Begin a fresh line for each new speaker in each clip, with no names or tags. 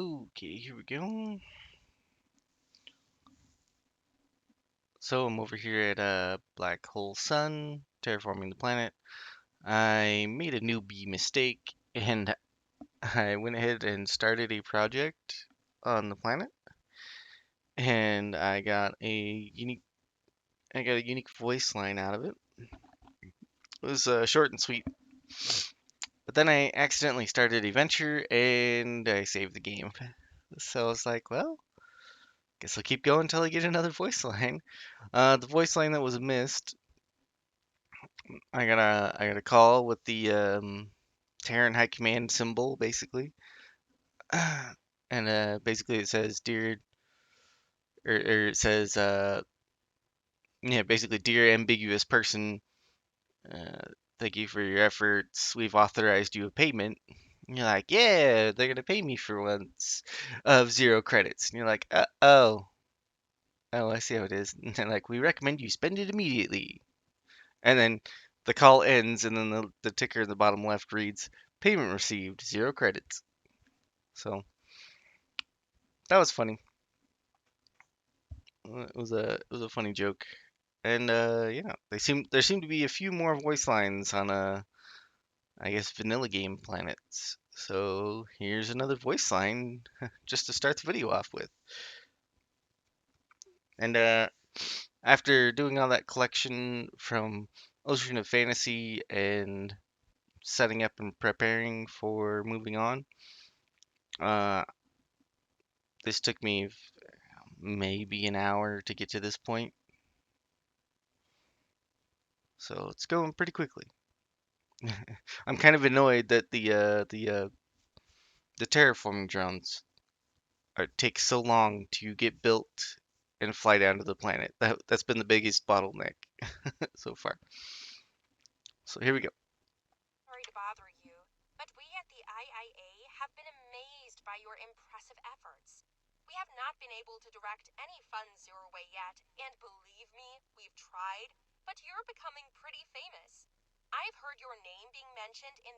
Okay, here we go. So I'm over here at Black Hole Sun, terraforming the planet. I made a newbie mistake and I went ahead and started a project on the planet, and I got a unique voice line out of it. It was short and sweet, but then I accidentally started a venture and I saved the game. So I was like, well, guess I'll keep going until I get another voice line. The voice line that was missed, I got a call with the Terran High Command symbol, basically, and basically it says, "Dear," or it says, yeah, basically, "Dear ambiguous person, uh, thank you for your efforts. We've authorized you a payment." And you're like, "Yeah, they're gonna pay me for once of 0 credits." And you're like, oh, I see how it is." And they're like, "We recommend you spend it immediately." And then the call ends, and then the ticker in the bottom left reads, "Payment received, 0 credits." So that was funny. It was a funny joke. And yeah, there seem to be a few more voice lines on I guess vanilla game planets. So here's another voice line just to start the video off with. And after doing all that collection from Ocean of Fantasy and setting up and preparing for moving on, uh, this took me maybe an hour to get to this point. So it's going pretty quickly. I'm kind of annoyed that the terraforming drones take so long to get built and fly down to the planet. That's been the biggest bottleneck so far. So here we go.
Sorry to bother you, but we at the IIA have been amazed by your impressive efforts. We have not been able to direct any funds your way yet, and believe me, we've tried, but you're becoming pretty famous. I've heard your name being mentioned in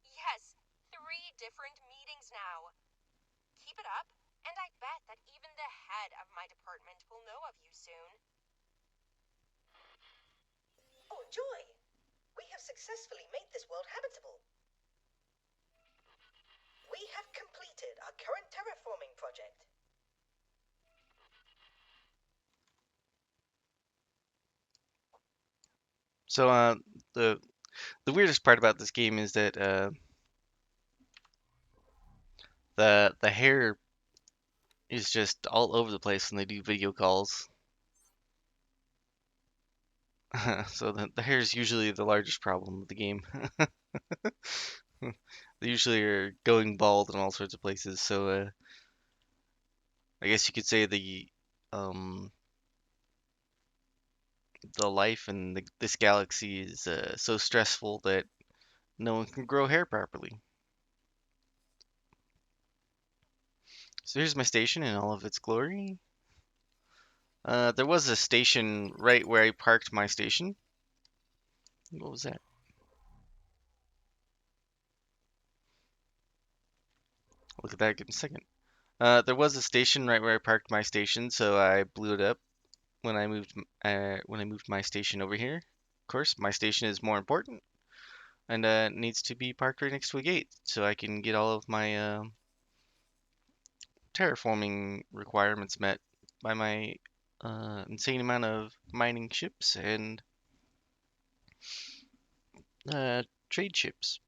yes, 3 different meetings now. Keep it up, and I bet that even the head of my department will know of you soon.
Oh, joy! We have successfully made this world habitable. We have completed our current terraforming project.
So the the weirdest part about this game is that the hair is just all over the place when they do video calls. So the hair is usually the largest problem with the game. They usually are going bald in all sorts of places. So I guess you could say um the life in this galaxy is so stressful that no one can grow hair properly. So here's my station in all of its glory. There was a station right where I parked my station. What was that? Look at that in a second. There was a station right where I parked my station, so I blew it up when I moved my station over here. Of course, my station is more important and needs to be parked right next to a gate so I can get all of my terraforming requirements met by my insane amount of mining ships and trade ships.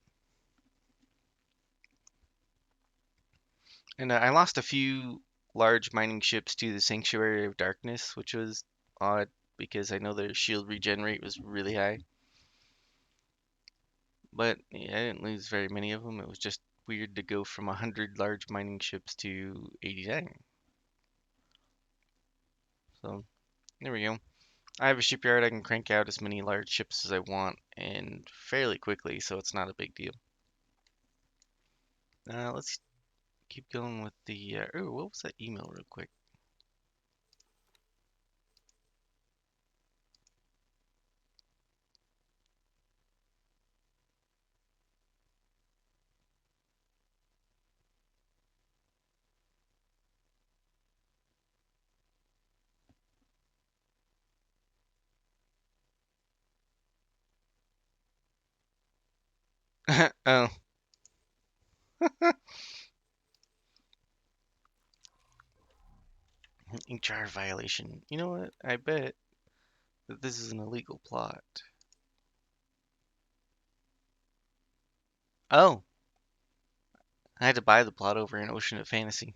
And I lost a few large mining ships to the Sanctuary of Darkness, which was odd because I know their shield regen rate was really high. But yeah, I didn't lose very many of them. It was just weird to go from 100 large mining ships to 89. So there we go. I have a shipyard. I can crank out as many large ships as I want and fairly quickly, so it's not a big deal. Let's keep going with the. Oh, what was that email, real quick? Oh, HR violation. You know what? I bet that this is an illegal plot. Oh, I had to buy the plot over in Ocean of Fantasy.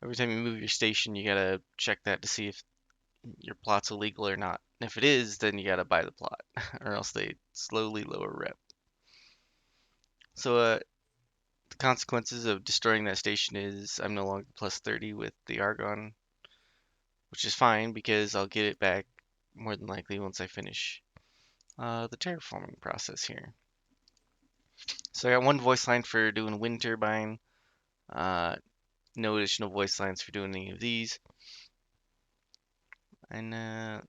Every time you move your station, you gotta check that to see if your plot's illegal or not. And if it is, then you gotta buy the plot, or else they slowly lower rep. So, the consequences of destroying that station is I'm no longer plus 30 with the Argon, which is fine because I'll get it back more than likely once I finish the terraforming process here. So I got one voice line for doing wind turbine, uh, no additional voice lines for doing any of these, and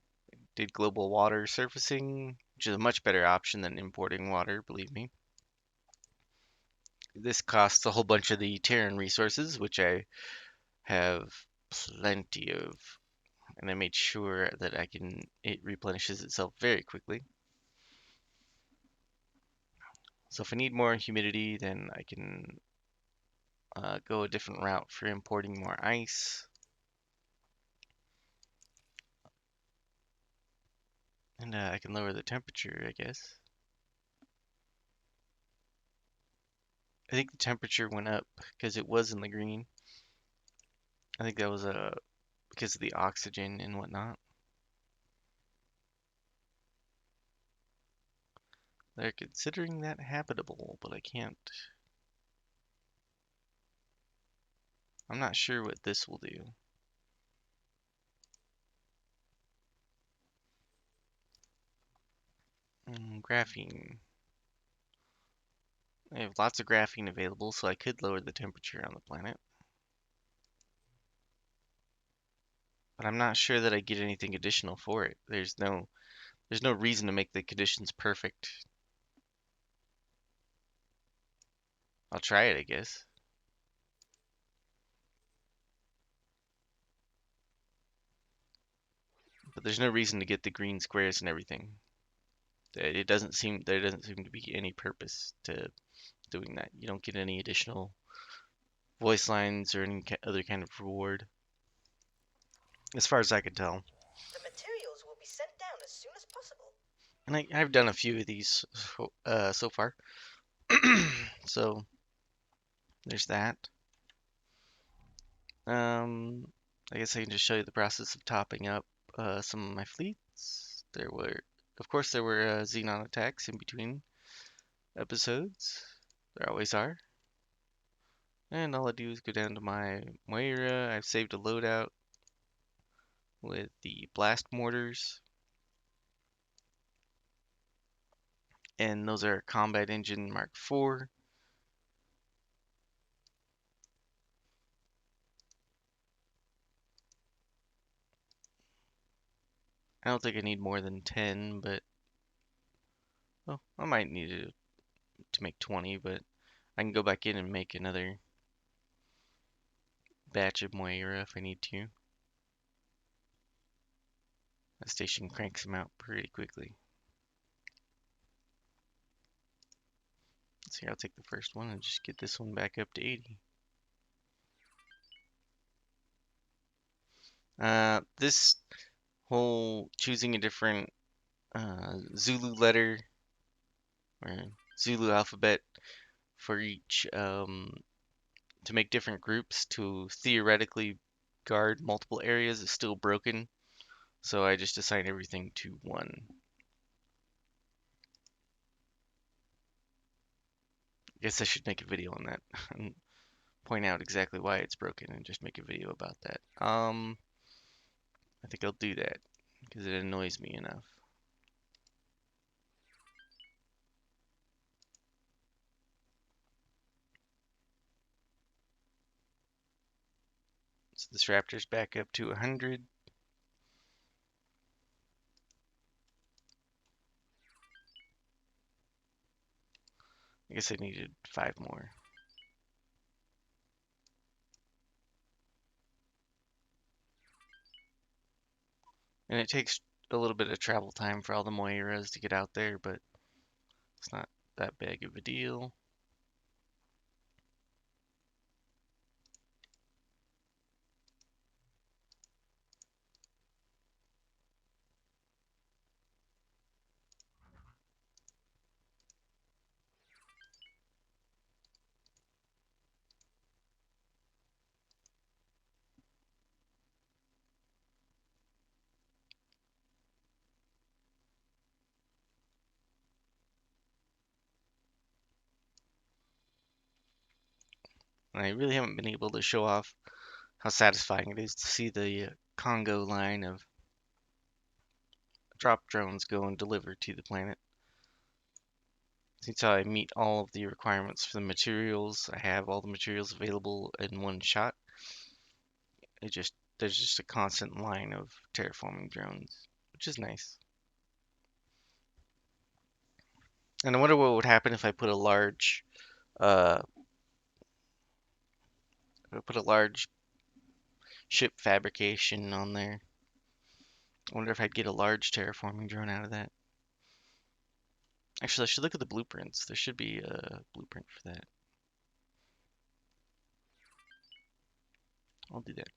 did global water surfacing, which is a much better option than importing water, believe me. This costs a whole bunch of the Terran resources, which I have plenty of, and I made sure that it replenishes itself very quickly. So if I need more humidity, then I can go a different route for importing more ice. And I can lower the temperature, I guess. I think the temperature went up because it was in the green. I think that was because of the oxygen and whatnot. They're considering that habitable, but I can't. I'm not sure what this will do. Graphene. I have lots of graphene available, so I could lower the temperature on the planet. But I'm not sure that I get anything additional for it. There's no reason to make the conditions perfect. I'll try it, I guess. But there's no reason to get the green squares and everything. There doesn't seem to be any purpose to doing that. You don't get any additional voice lines or any other kind of reward, as far as I can tell.
The materials will be sent down as soon as possible.
And I've done a few of these so far. So there's that. Um, I guess I can just show you the process of topping up some of my fleets. Of course, there were Xenon attacks in between episodes. There always are. And all I do is go down to my Moira. I've saved a loadout with the blast mortars. And those are Combat Engine Mark IV. I don't think I need more than 10, but well, I might need to make 20, but I can go back in and make another batch of Moira if I need to. That station cranks them out pretty quickly. Let's see, I'll take the first one and just get this one back up to 80. This whole choosing a different Zulu letter or Zulu alphabet for each to make different groups to theoretically guard multiple areas is still broken. So I just assign everything to one. I guess I should make a video on that and point out exactly why it's broken and just make a video about that. I think I'll do that because it annoys me enough. So this raptor's back up to 100. I guess I needed 5 more. And it takes a little bit of travel time for all the Moiras to get out there, but it's not that big of a deal. And I really haven't been able to show off how satisfying it is to see the Congo line of drop drones go and deliver to the planet. Since I meet all of the requirements for the materials, I have all the materials available in one shot. There's just a constant line of terraforming drones, which is nice. And I wonder what would happen if I put a large uh ship fabrication on there. I wonder if I'd get a large terraforming drone out of that. Actually, I should look at the blueprints. There should be a blueprint for that. I'll do that.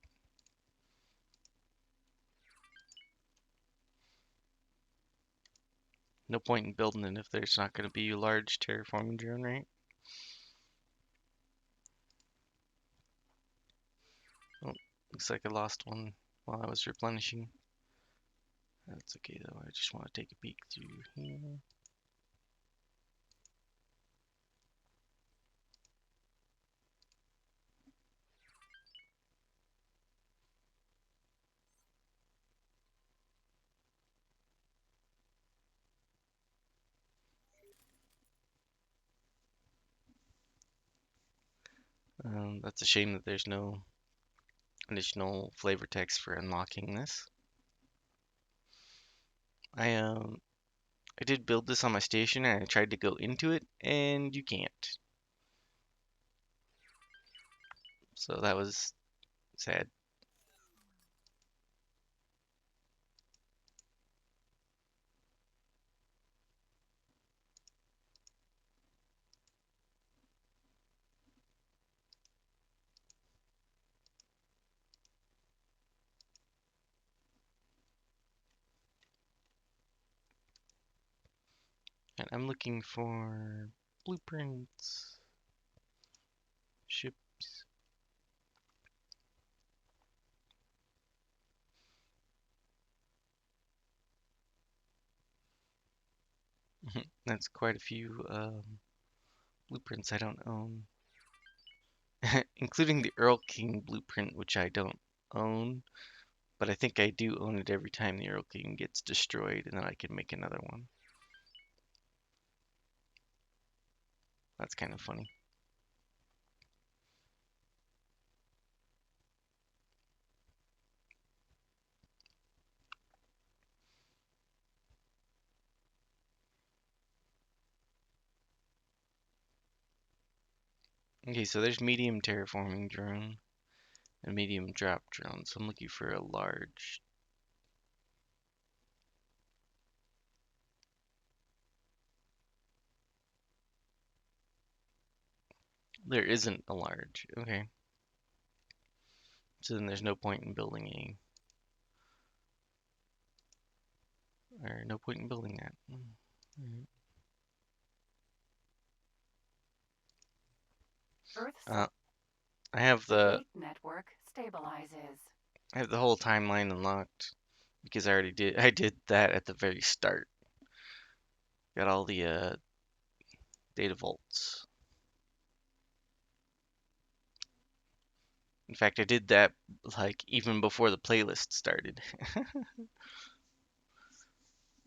No point in building it if there's not going to be a large terraforming drone, right? Oh, looks like I lost one while I was replenishing. That's okay though. I just want to take a peek through here. That's a shame that there's no additional flavor text for unlocking this. I um I did build this on my station and I tried to go into it and you can't. So that was sad. And I'm looking for blueprints, ships. That's quite a few blueprints I don't own, including the Earl King blueprint, which I don't own, but I think I do own it every time the Earl King gets destroyed, and then I can make another one. That's kind of funny. Okay, so there's medium terraforming drone and medium drop drone, so I'm looking for a large. There isn't a large. Okay, so then there's no point in building or no point in building that. Alright.
Earth's
Uh, I have the
fleet network stabilizes.
I have the whole timeline unlocked because I did that at the very start. Got all the data vaults. In fact, I did that like even before the playlist started.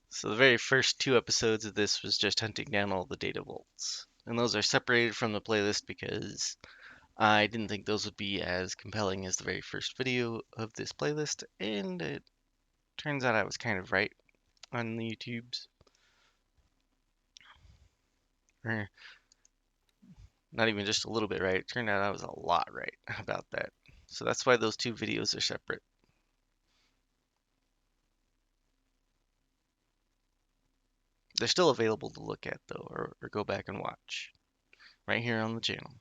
So the very first two episodes of this was just hunting down all the data vaults. And those are separated from the playlist because I didn't think those would be as compelling as the very first video of this playlist, and it turns out I was kind of right on the YouTubes. Or not even just a little bit right. It turned out I was a lot right about that. So that's why those two videos are separate. They're still available to look at though, or go back and watch right here on the channel.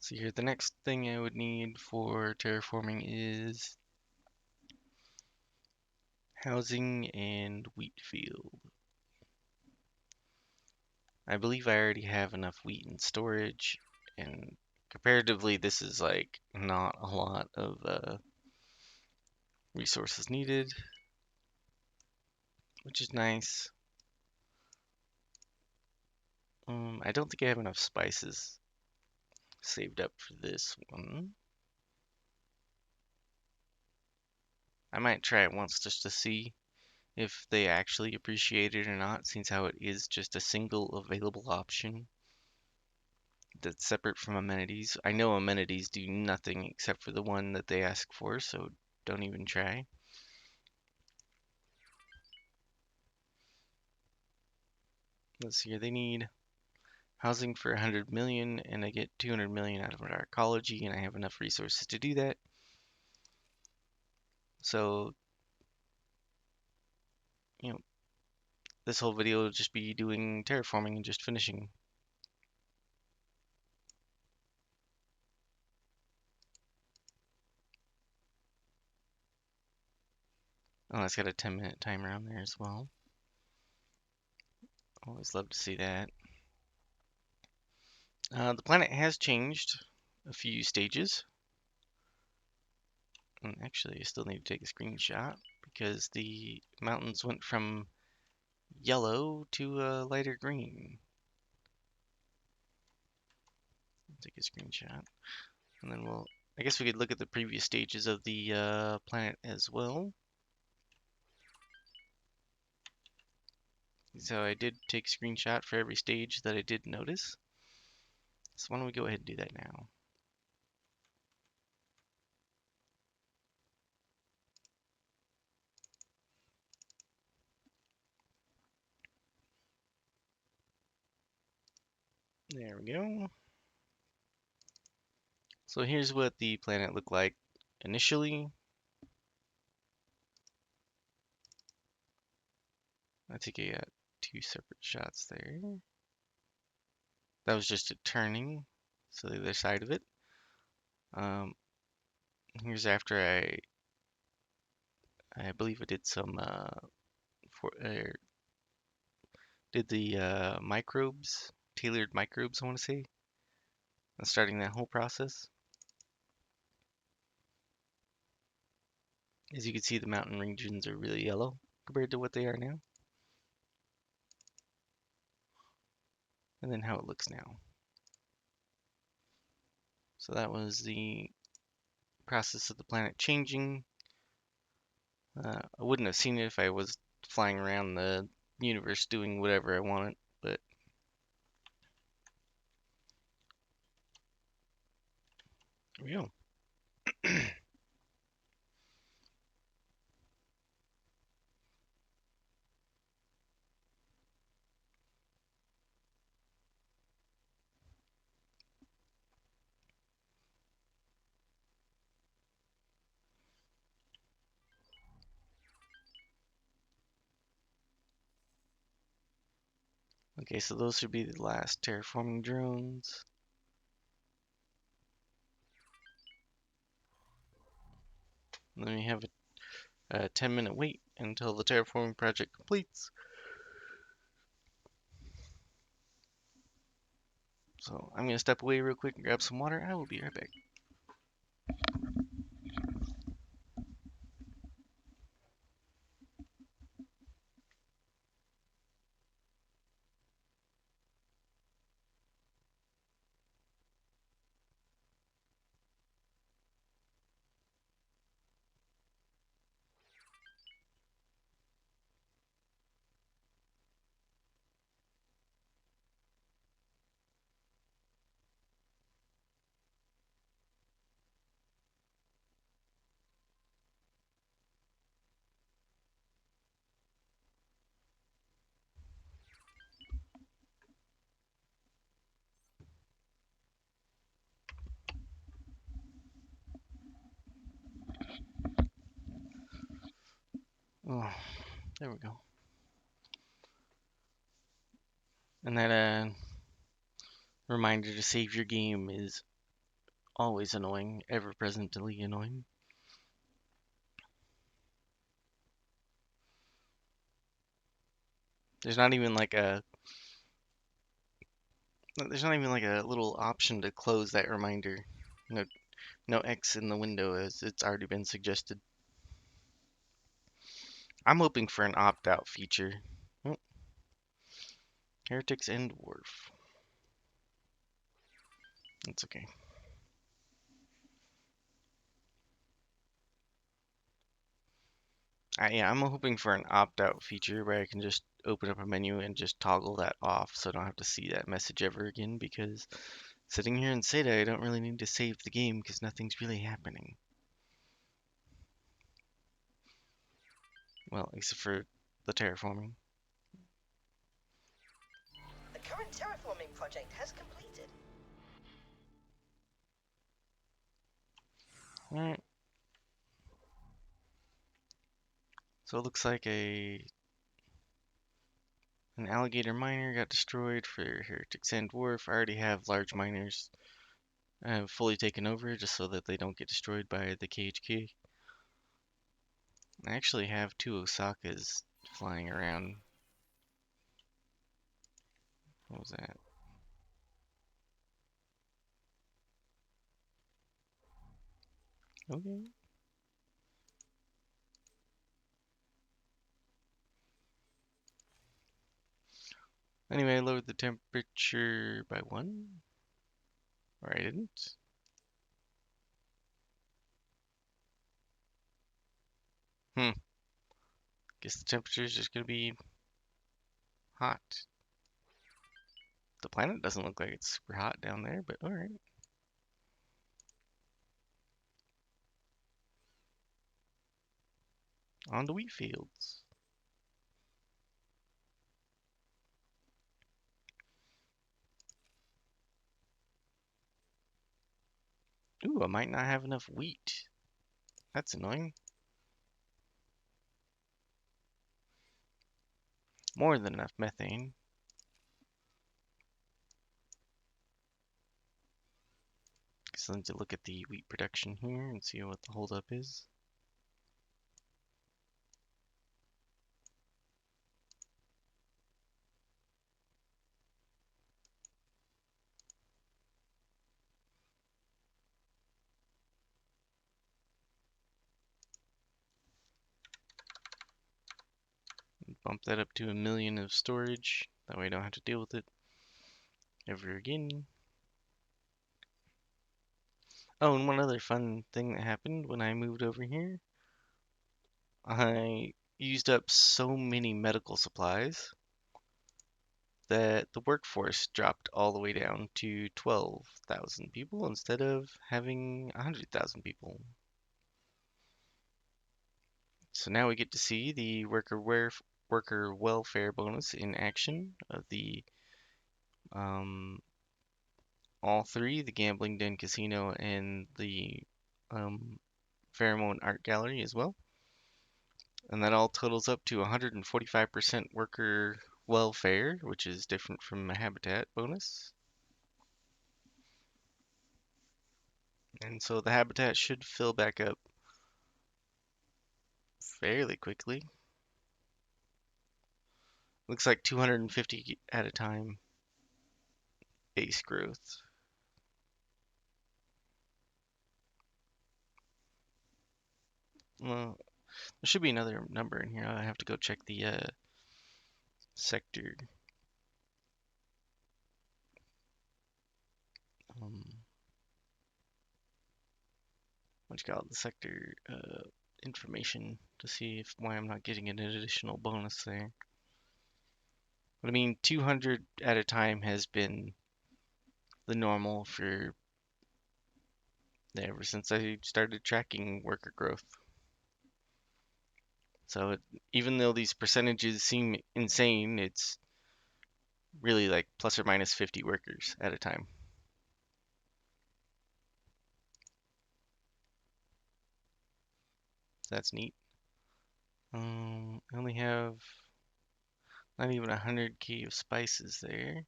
So here, the next thing I would need for terraforming is housing and wheat field. I believe I already have enough wheat in storage, and comparatively, this is like not a lot of resources needed, which is nice. I don't think I have enough spices saved up for this one. I might try it once just to see if they actually appreciate it or not, since how it is just a single available option that's separate from amenities. I know amenities do nothing except for the one that they ask for, so don't even try. Let's see here, they need housing for 100 million, and I get 200 million out of our ecology, and I have enough resources to do that. So, you know, this whole video will just be doing terraforming and just finishing. Oh, it's got a 10-minute timer on there as well. Always love to see that. The planet has changed a few stages. And actually, I still need to take a screenshot because the mountains went from yellow to a lighter green. Take a screenshot. And then I guess we could look at the previous stages of the planet as well. So I did take a screenshot for every stage that I did notice. So why don't we go ahead and do that now? There we go. So here's what the planet looked like initially. I think I got two separate shots there. That was just it turning, so the other side of it. Um, Here's after I believe I did some did the microbes, tailored microbes, I want to say, starting that whole process. As you can see, the mountain regions are really yellow compared to what they are now, and then how it looks now. So that was the process of the planet changing. I wouldn't have seen it if I was flying around the universe doing whatever I wanted, but here we go. Okay, so those should be the last terraforming drones. Then we have a 10-minute wait until the terraforming project completes. So I'm gonna step away real quick and grab some water. I will be right back. Oh, there we go. And that reminder to save your game is always annoying, ever presently annoying. There's not even like a there's not even like a little option to close that reminder. No, no X in the window as it's already been suggested. I'm hoping for an opt-out feature. Oh, Heretics and Dwarf. That's okay. Yeah, I'm hoping for an opt-out feature where I can just open up a menu and just toggle that off so I don't have to see that message ever again because sitting here in Seda, I don't really need to save the game because nothing's really happening. Well, except for the terraforming.
The current terraforming project has completed.
Alright, so it looks like an alligator miner got destroyed for Heretics and Dwarf. I already have large miners fully taken over just so that they don't get destroyed by the KHK. I actually have two Osakas flying around. What was that? Okay. Anyway, I lowered the temperature by 1. Or I didn't. Hmm. Guess the temperature is just gonna be hot. The planet doesn't look like it's super hot down there, but alright. On the wheat fields. Ooh, I might not have enough wheat. That's annoying. More than enough methane. So I need to look at the wheat production here and see what the holdup is. Bump that up to 1 million of storage. That way I don't have to deal with it ever again. Oh, and one other fun thing that happened when I moved over here. I used up so many medical supplies that the workforce dropped all the way down to 12,000 people instead of having 100,000 people. So now we get to see the worker welfare bonus in action of the um, all three, the gambling den casino and the um, pheromone art gallery as well. And that all totals up to 145% worker welfare, which is different from a habitat bonus. And so the habitat should fill back up fairly quickly. Looks like 250 at a time base growth. Well, there should be another number in here. I have to go check the sector. Um, what you call it? The sector information to see if why I'm not getting an additional bonus there. But I mean, 200 at a time has been the normal for ever since I started tracking worker growth. So even though these percentages seem insane, it's really like plus or minus 50 workers at a time. So that's neat. I only have not even 100k of spices there.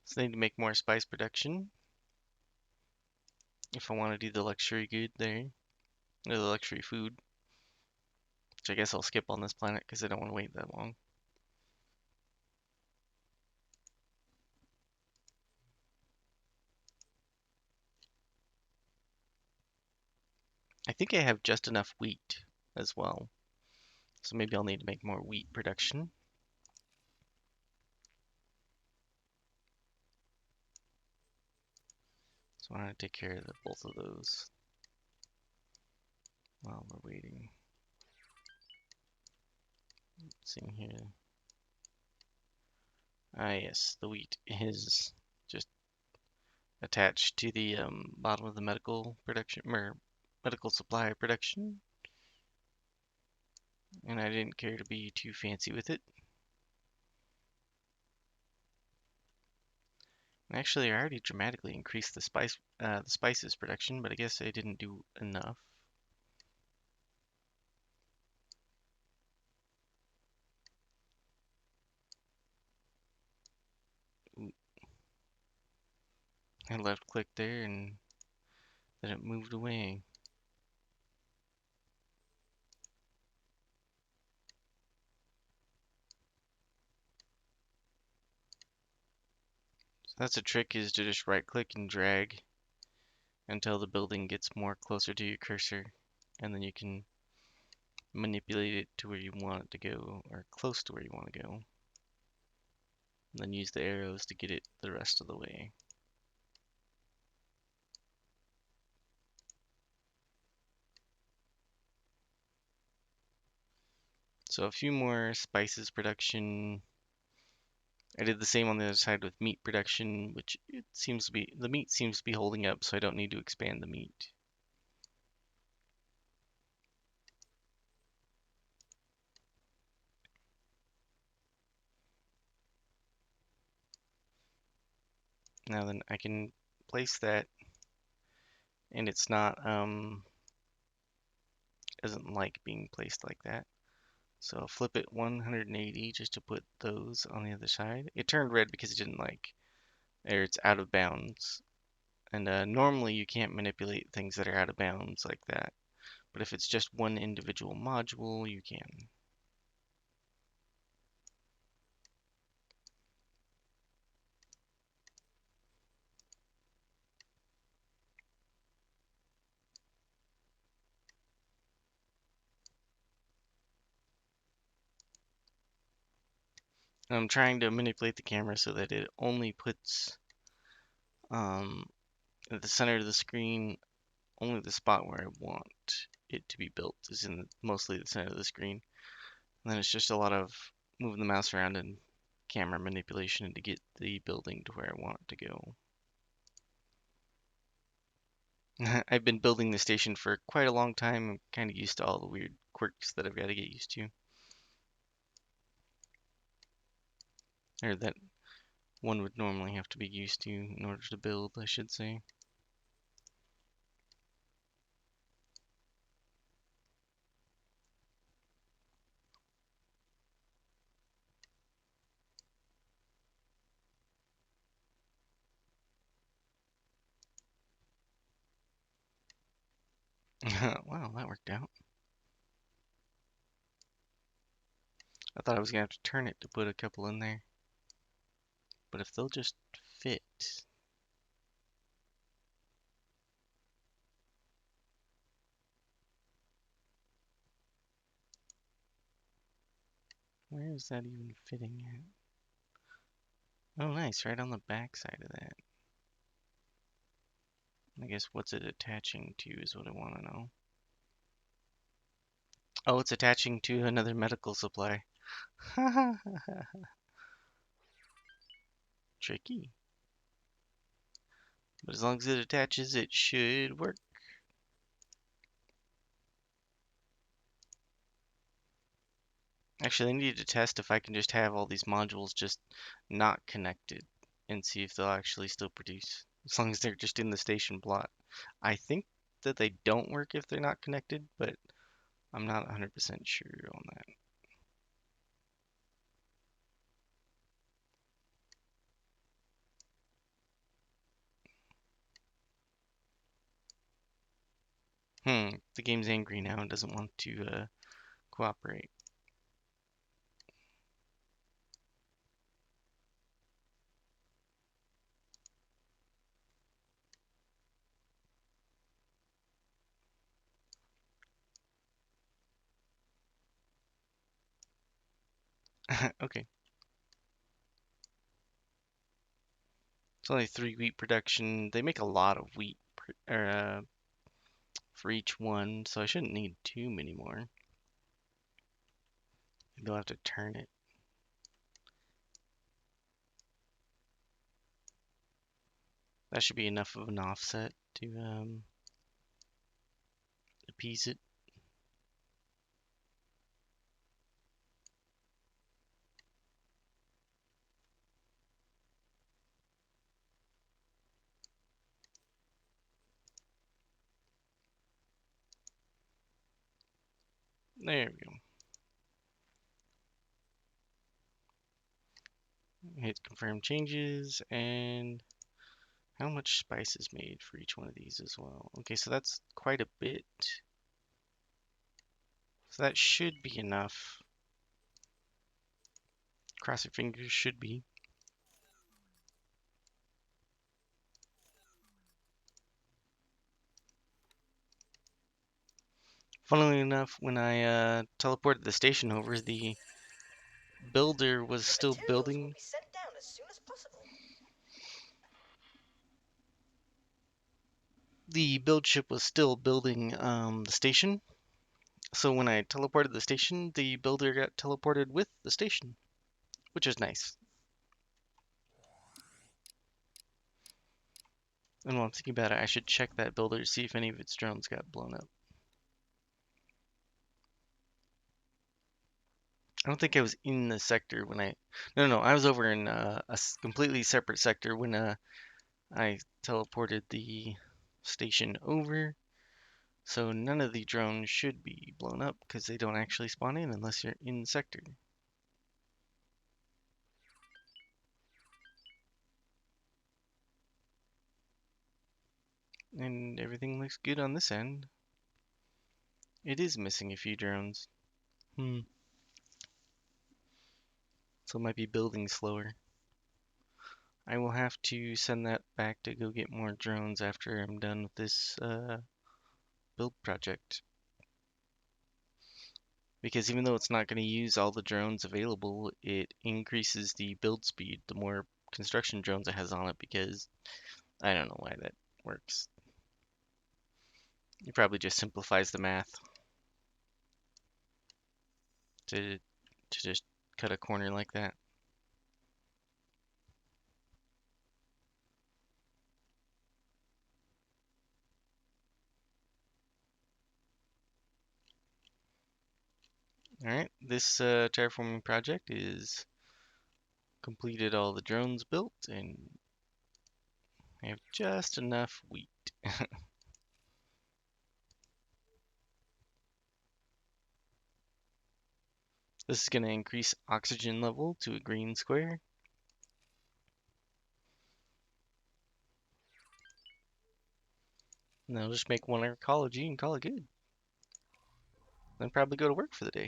So I need to make more spice production if I want to do the luxury good there, or the luxury food, which I guess I'll skip on this planet because I don't want to wait that long. I think I have just enough wheat as well, so maybe I'll need to make more wheat production. So I want to take care of both of those while we're waiting. Let's see here. Ah, yes, the wheat is just attached to the bottom of the medical production, or medical supply production, and I didn't care to be too fancy with it. Actually, I already dramatically increased the spices production, but I guess I didn't do enough. Ooh, I left click there and then it moved away. So that's a trick, is to just right click and drag until the building gets more closer to your cursor, and then you can manipulate it to where you want it to go, or close to where you want to go. And then use the arrows to get it the rest of the way. So a few more spices production. I did the same on the other side with meat production, which it seems to be, the meat seems to be holding up, so I don't need to expand the meat. Now then I can place that, and it's not, doesn't like being placed like that. So I'll flip it 180 just to put those on the other side. It turned red because it didn't like, or it's out of bounds. And normally you can't manipulate things that are out of bounds like that. But if it's just one individual module, you can. And I'm trying to manipulate the camera so that it only puts um, at the center of the screen, only the spot where I want it to be built is in mostly the center of the screen. And then it's just a lot of moving the mouse around and camera manipulation to get the building to where I want it to go. I've been building the station for quite a long time. I'm kind of used to all the weird quirks that I've got to get used to. Or that one would normally have to be used to in order to build, I should say. Wow, that worked out. I thought I was gonna have to turn it to put a couple in there. But if they'll just fit. Where is that even fitting at? Oh, nice, right on the back side of that. I guess what's it attaching to is what I want to know. Oh, it's attaching to another medical supply. Tricky. But as long as it attaches, it should work. Actually, I need to test if I can just have all these modules just not connected and see if they'll actually still produce. As long as they're just in the station plot. I think that they don't work if they're not connected, but I'm not 100% sure on that. The game's angry now and doesn't want to cooperate. Okay, it's only 3 wheat production. They make a lot of wheat for each one, so I shouldn't need too many more. Maybe I'll have to turn it. That should be enough of an offset to appease it. There we go. Hit confirm changes, and how much spice is made for each one of these as well. Okay, so that's quite a bit. So that should be enough. Cross your fingers, should be. Funnily enough, when I teleported the station over, the builder was
The
still
materials will
building.
be sent down as soon as possible.
The build ship was still building the station. So when I teleported the station, the builder got teleported with the station, which is nice. And while I'm thinking about it, I should check that builder to see if any of its drones got blown up. I don't think I was in the sector when I. No, I was over in a completely separate sector when I teleported the station over. So none of the drones should be blown up because they don't actually spawn in unless you're in the sector. And everything looks good on this end. It is missing a few drones. So it might be building slower. I will have to send that back to go get more drones after I'm done with this build project. Because even though it's not going to use all the drones available, it increases the build speed the more construction drones it has on it because I don't know why that works. It probably just simplifies the math to just cut a corner like that. Alright, this terraforming project is completed all the drones built and I have just enough wheat. This is going to increase oxygen level to a green square. And I'll just make one ecology and call it good. Then probably go to work for the day.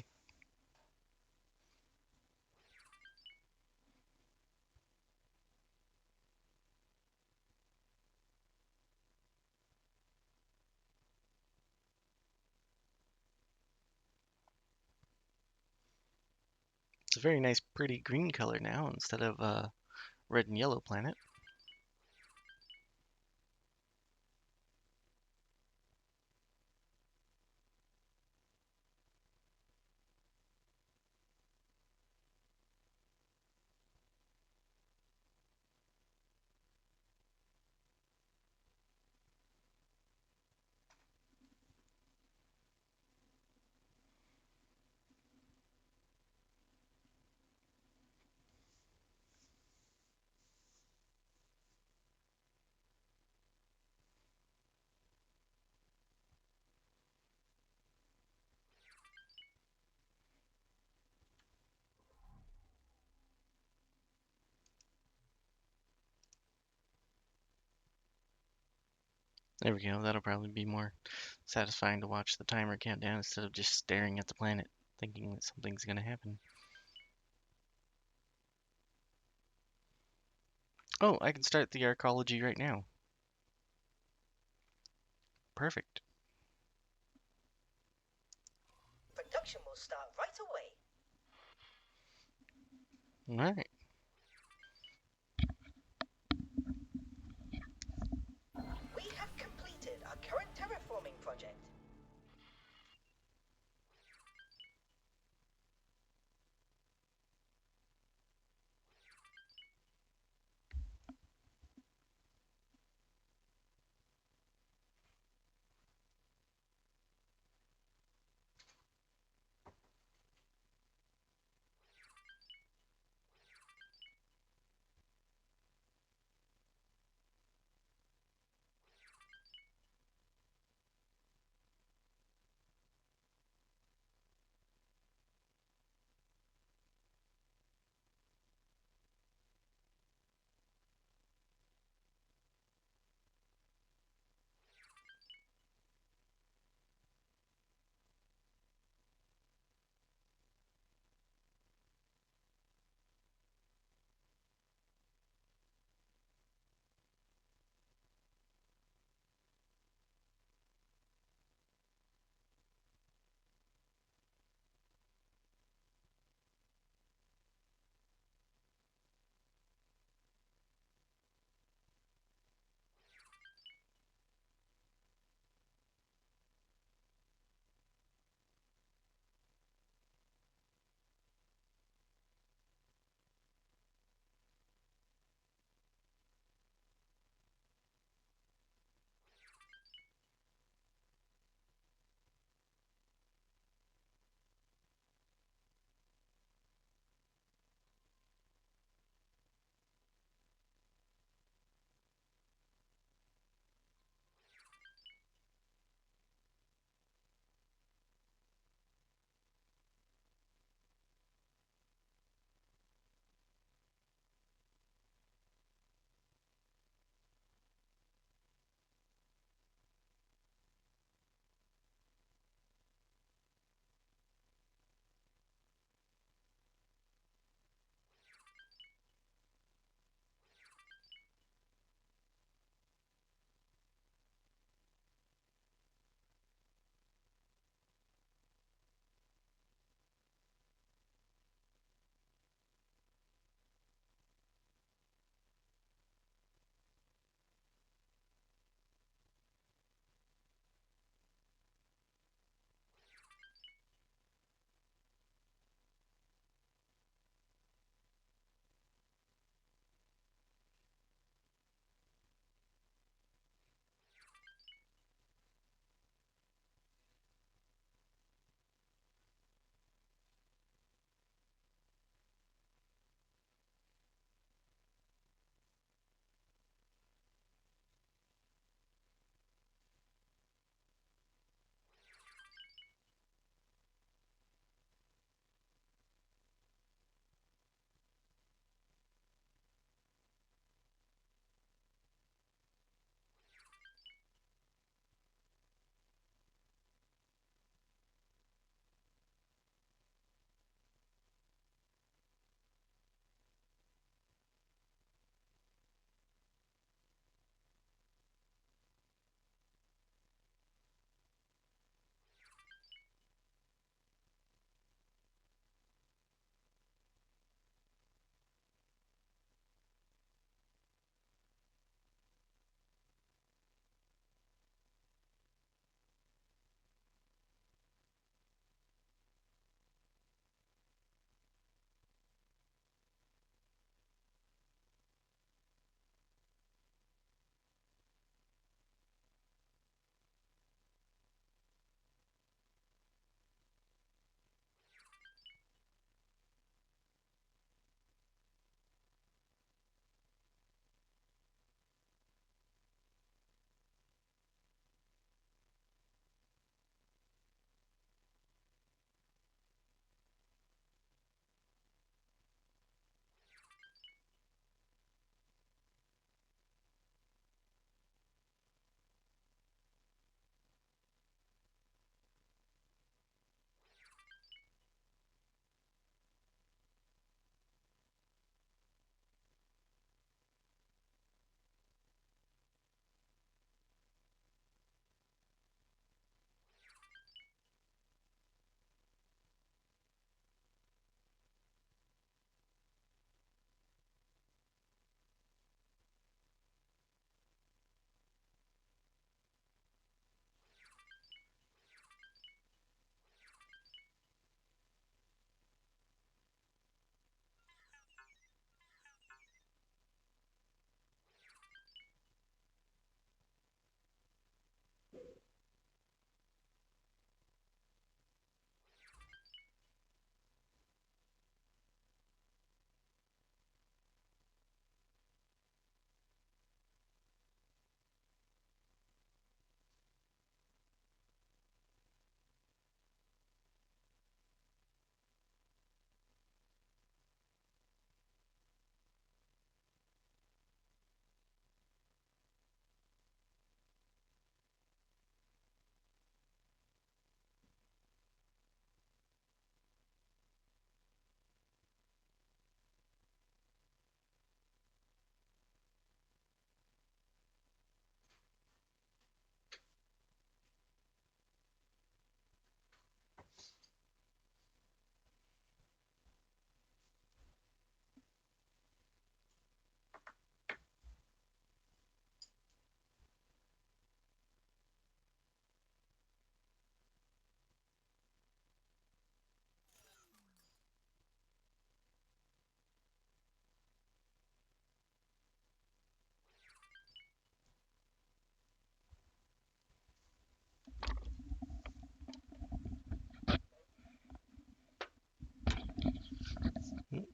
It's a very nice, pretty green color now instead of red and yellow planet. There we go. That'll probably be more satisfying to watch the timer count down instead of just staring at the planet, thinking that something's gonna happen. Oh, I can start the arcology right now. Perfect.
Production will start right away.
All right.
We have completed our current terraforming project.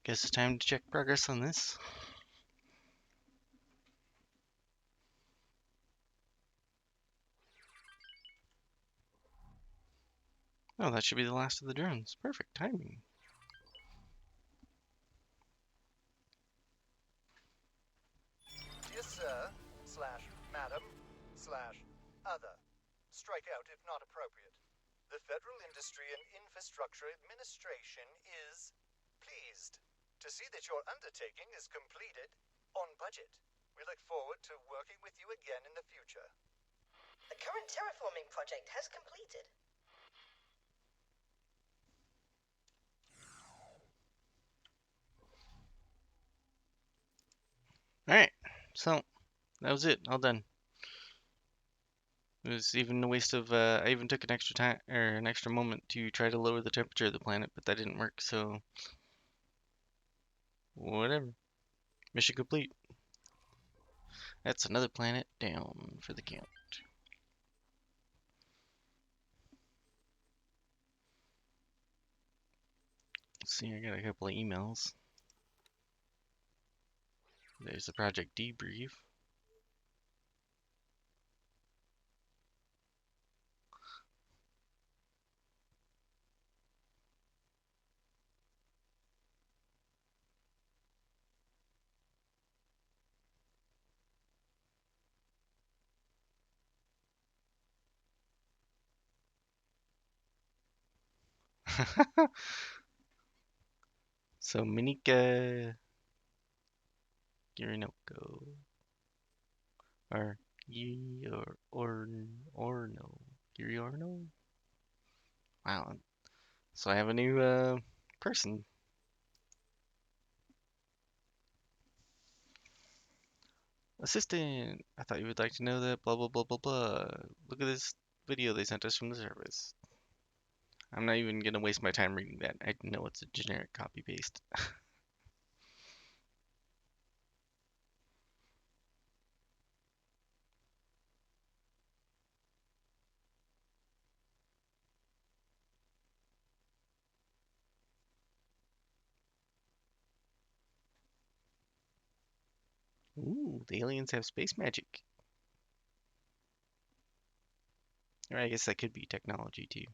Guess it's time to check progress on this. Oh, that should be the last of the drones. Perfect timing.
Dear Sir, slash Madam, slash Other. Strike out if not appropriate. The Federal Industry and Infrastructure Administration is pleased to see that your undertaking is completed on budget. We look forward to working with you again in the future.
The current terraforming project has completed.
Alright, so that was it. All done. It was even a waste of, I even took an extra time, or an extra moment to try to lower the temperature of the planet, but that didn't work, so whatever. Mission complete. That's another planet down for the count. Let's see, I got a couple of emails. There's the project debrief. So Minika Girinoko or or no Giriorno. Wow. So I have a new person. Assistant. I thought you would like to know that blah blah blah blah blah. Look at this video they sent us from the service. I'm not even gonna waste my time reading that. I know it's a generic copy paste. Ooh, the aliens have space magic. Or I guess that could be technology too.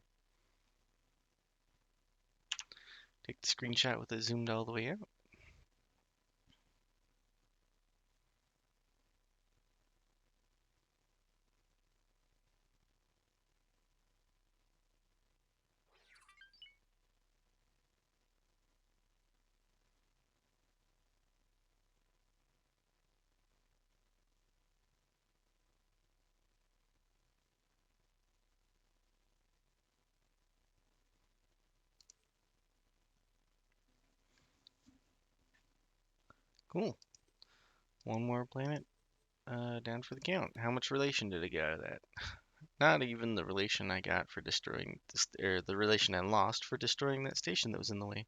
Take the screenshot with it zoomed all the way out. Cool. One more planet down for the count. How much relation did I get out of that? Not even the relation I got for destroying this, or the relation I lost for destroying that station that was in the way.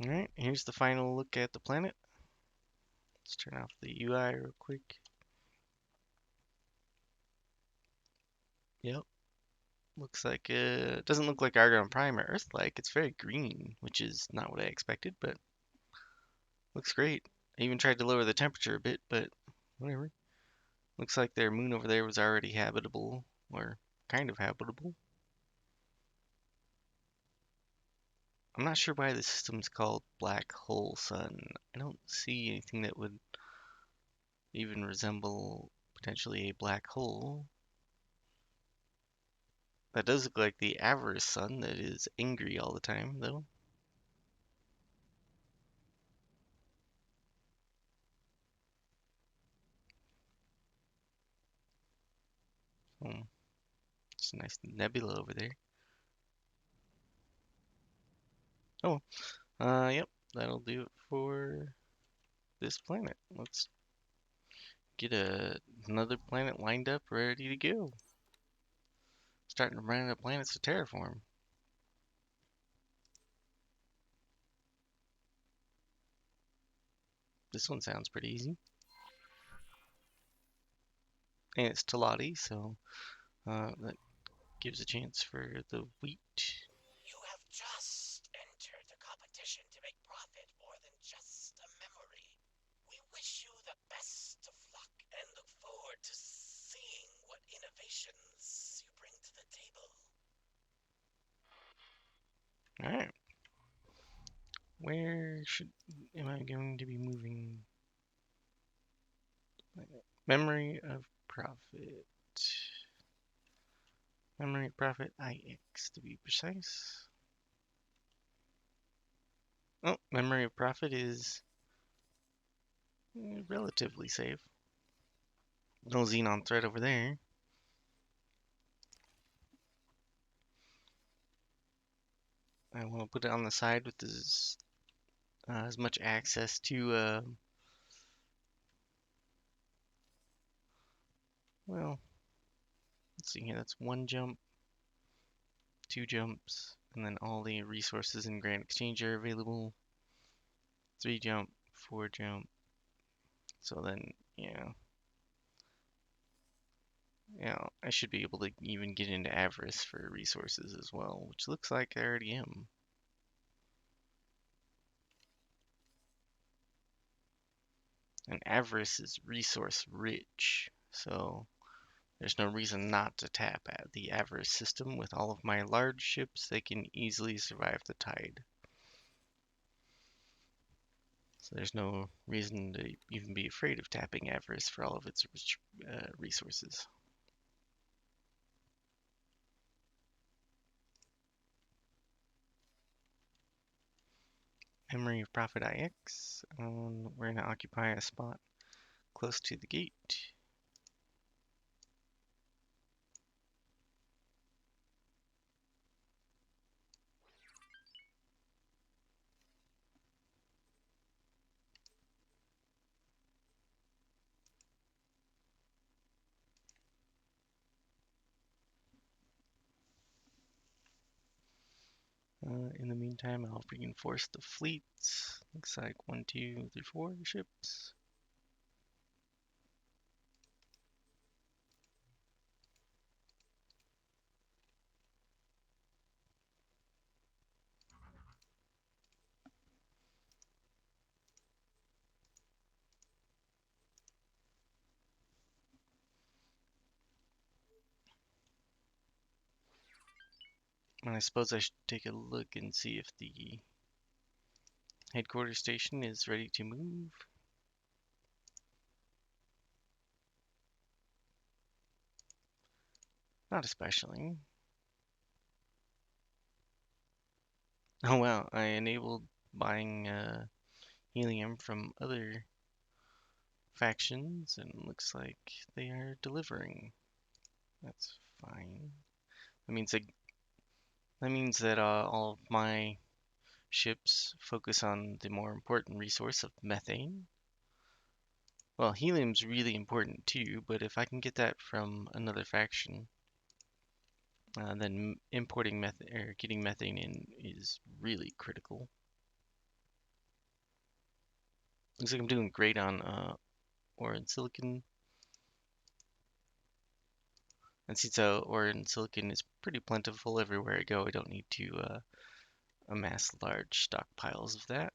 All right, here's the final look at the planet. Let's turn off the UI real quick. Yep, looks like it doesn't look like Argon Prime or Earth-like. It's very green, which is not what I expected, but looks great. I even tried to lower the temperature a bit, but whatever. Looks like their moon over there was already habitable, or kind of habitable. I'm not sure why the system's called Black Hole Sun. I don't see anything that would even resemble potentially a black hole. That does look like the avarice sun that is angry all the time, though. Hmm, it's a nice nebula over there. Oh, yep, that'll do it for this planet. Let's get another planet lined up, ready to go. Starting to run out of planets to terraform. This one sounds pretty easy. And it's Talati, so that gives a chance for the wheat.
You have just entered the competition
wish you the best of luck and look forward to seeing what innovations you bring to the table.
Alright. Where am I going to be moving? Memory of profit. Memory of profit IX to be precise. Oh, memory of profit is relatively safe. No xenon threat over there. I want to put it on the side with as much access to, well, let's see here. That's one jump, two jumps, and then all the resources in Grand Exchange are available. Three jump, four jump. So then, yeah. Yeah, I should be able to even get into Avarice for resources as well, which looks like I already am. And Avarice is resource rich, so there's no reason not to tap at the Avarice system. With all of my large ships, they can easily survive the tide. So there's no reason to even be afraid of tapping Avarice for all of its rich, resources. Memory of Profit IX. We're going to occupy a spot close to the gate. In the meantime, I'll reinforce the fleets. Looks like 1, 2, 3, 4 ships. And I suppose I should take a look and see if the headquarters station is ready to move. Not especially. Oh wow, I enabled buying helium from other factions, and looks like they are delivering. That's fine. That means that all of my ships focus on the more important resource of methane. Well, helium's really important too, but if I can get that from another faction, then importing methane or getting methane in is really critical. Looks like I'm doing great on ore and silicon. And since ore and silicon is pretty plentiful everywhere I go, I don't need to amass large stockpiles of that.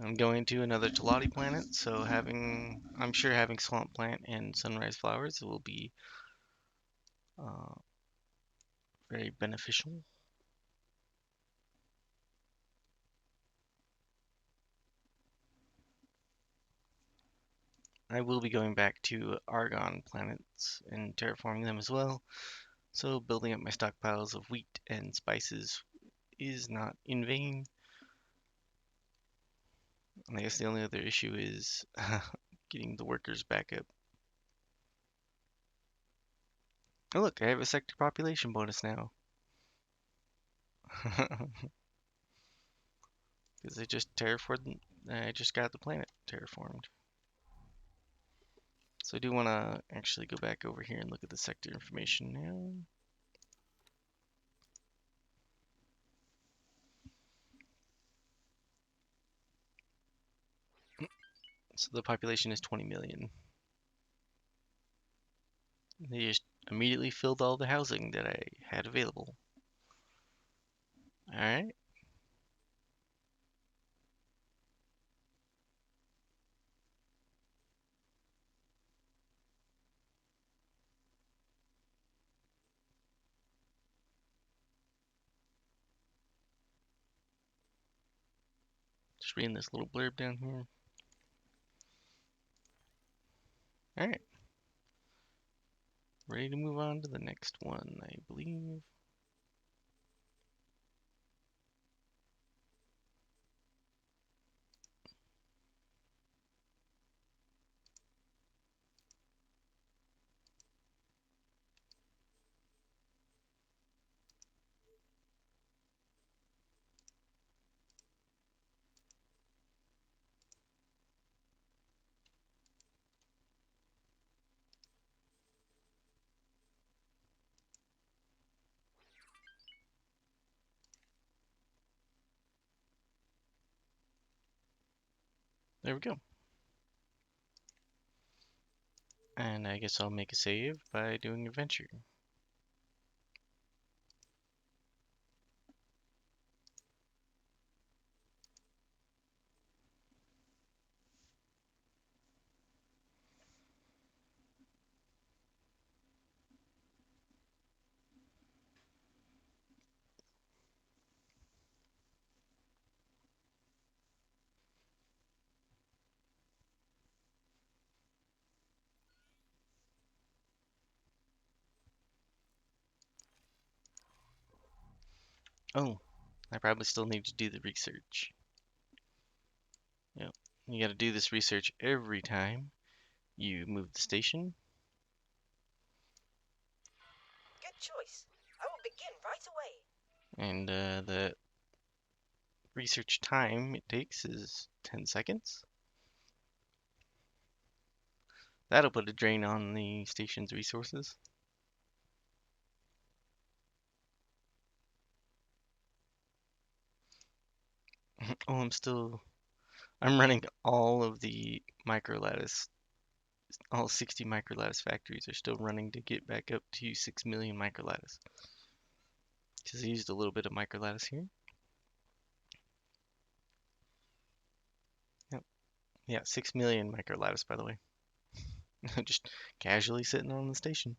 I'm going to another Telati planet, so I'm sure having Swamp Plant and Sunrise Flowers will be uh, very beneficial. I will be going back to Argon planets and terraforming them as well, so building up my stockpiles of wheat and spices is not in vain. And I guess the only other issue is getting the workers back up. Oh look, I have a sector population bonus now. Because I just got the planet terraformed. So I do want to actually go back over here and look at the sector information now. So the population is 20 million. They just immediately filled all the housing that I had available. Alright. Just reading this little blurb down here. Alright. Ready to move on to the next one, I believe. There we go. And I guess I'll make a save by doing adventure. Oh, I probably still need to do the research. Yep. You gotta do this research every time you move the station.
Good choice. I will begin right away.
And the research time it takes is 10 seconds. That'll put a drain on the station's resources. Oh, I'm running all of the microlattice, all 60 microlattice factories are still running to get back up to 6 million microlattice. Because I used a little bit of microlattice here. Yep. Yeah, 6 million microlattice, by the way. Just casually sitting on the station.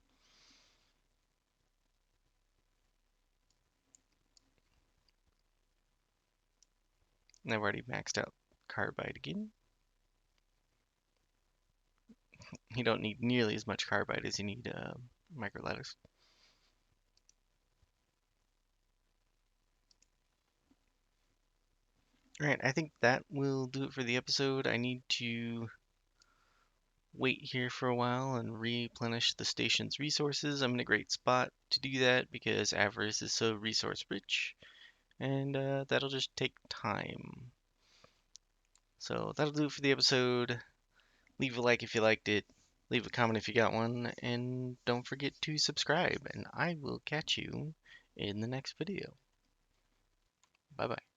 And I've already maxed out carbide again. You don't need nearly as much carbide as you need microlattice. Alright, I think that will do it for the episode. I need to wait here for a while and replenish the station's resources. I'm in a great spot to do that because Avarice is so resource rich, and that'll just take time. So that'll do it for the episode. Leave a like if you liked it, leave a comment if you got one, and don't forget to subscribe, and I will catch you in the next video. Bye bye.